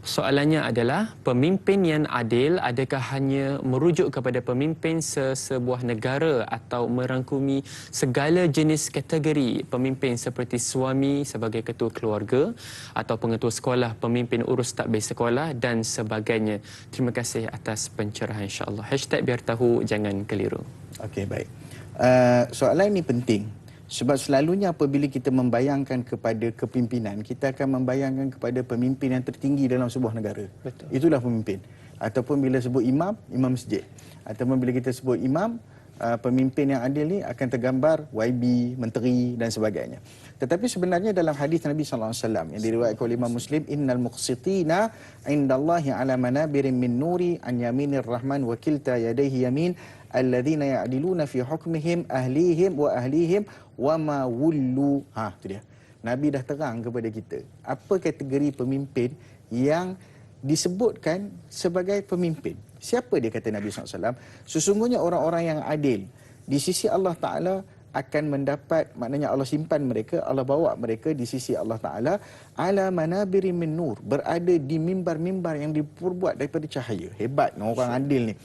Soalannya adalah, pemimpin yang adil adakah hanya merujuk kepada pemimpin sebuah negara atau merangkumi segala jenis kategori pemimpin seperti suami sebagai ketua keluarga atau pengetua sekolah, pemimpin urus takbir sekolah dan sebagainya. Terima kasih atas pencerahan, insya-Allah. #biar tahu jangan keliru. Okey, baik. Soalan ini penting. Sebab selalunya apabila kita membayangkan kepada kepimpinan, kita akan membayangkan kepada pemimpin yang tertinggi dalam sebuah negara. Betul. Itulah pemimpin. Ataupun bila sebut imam, imam masjid. Ataupun bila kita sebut imam, pemimpin yang adil ni akan tergambar YB, menteri dan sebagainya. Tetapi sebenarnya dalam hadis Nabi sallallahu alaihi wasallam yang diriwayatkan oleh Imam Muslim, innal muqsitina indallahi ala manabirin min nuri an yaminir rahman wa kilta yadayhi yamin alladzina ya'diluna fi hukmihim ahlihim wa ahlihim wa ma wullu. Itu dia. Nabi dah terang kepada kita apa kategori pemimpin yang disebutkan sebagai pemimpin. Siapa dia, kata Nabi SAW? Sesungguhnya orang-orang yang adil di sisi Allah Ta'ala akan mendapat, maknanya Allah simpan mereka, Allah bawa mereka di sisi Allah Ta'ala ala manabiri min nur, berada di mimbar-mimbar yang diperbuat daripada cahaya. Hebat orang adil ni.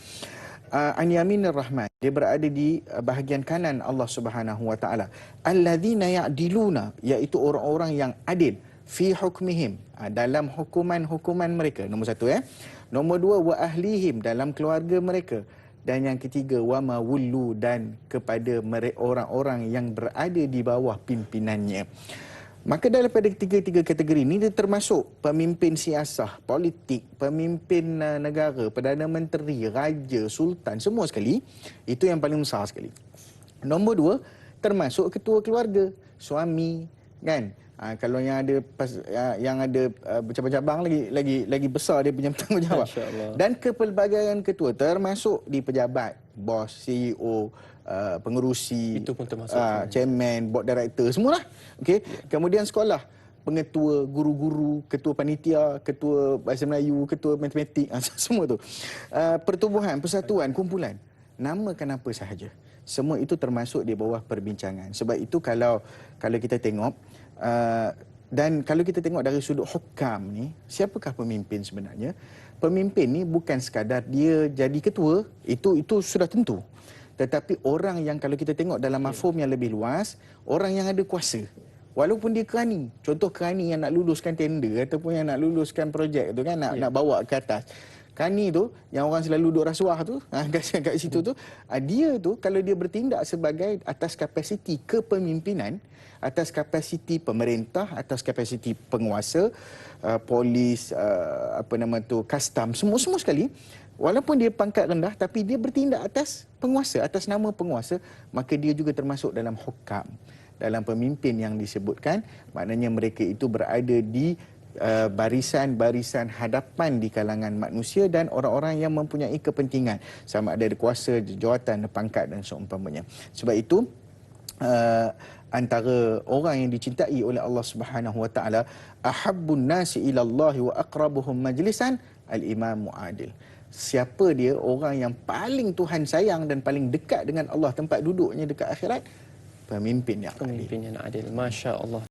An yaminir rahman, dia berada di bahagian kanan Allah Subhanahu wa taala. Alladzina ya'diluna, iaitu orang-orang yang adil fi hukmihim, dalam hukuman-hukuman mereka. Nombor satu. Nombor dua, wa ahlihim, dalam keluarga mereka. Dan yang ketiga, wa ma wullu, dan kepada orang-orang yang berada di bawah pimpinannya. Maka daripada tiga-tiga kategori ini, dia termasuk pemimpin siasah, politik, pemimpin negara, Perdana Menteri, Raja, Sultan, semua sekali. Itu yang paling besar sekali. Nombor dua, termasuk ketua keluarga, suami, kan? Kalau yang ada bercabang-cabang lagi besar dia punya tanggungjawab. Dan kepelbagaian ketua termasuk di pejabat, bos, CEO, pengerusi, itu pun termasuk chairman, board director, semualah. Okey. Kemudian sekolah, pengetua, guru-guru, ketua panitia, ketua bahasa Melayu, ketua matematik, semua tu. Pertubuhan, persatuan, kumpulan. Namakan apa sahaja. Semua itu termasuk di bawah perbincangan. Sebab itu kalau kita tengok, dan kalau kita tengok dari sudut hukam ni, siapakah pemimpin sebenarnya? Pemimpin ni bukan sekadar dia jadi ketua, itu sudah tentu. Tetapi orang yang, kalau kita tengok dalam mafhum yang lebih luas, orang yang ada kuasa. Walaupun dia kerani, contoh kerani yang nak luluskan tender ataupun yang nak luluskan projek tu kan, nak bawa ke atas. Kerani tu, yang orang selalu duduk rasuah tu, kat situ tu, dia tu kalau dia bertindak sebagai atas kapasiti kepemimpinan, atas kapasiti pemerintah, atas kapasiti penguasa, polis, custom, semua sekali. Walaupun dia pangkat rendah, tapi dia bertindak atas penguasa, atas nama penguasa, maka dia juga termasuk dalam hukam, dalam pemimpin yang disebutkan. Maknanya mereka itu berada di barisan-barisan hadapan di kalangan manusia dan orang-orang yang mempunyai kepentingan, sama ada kuasa, jawatan, pangkat dan seumpamanya. Sebab itu antara orang yang dicintai oleh Allah Subhanahu wa taala, ahabbun nasi ila Allah wa aqrabuhum majlisan al-imam adil. Siapa dia orang yang paling Tuhan sayang dan paling dekat dengan Allah, tempat duduknya dekat akhirat? Pemimpin yang adil. Masya-Allah.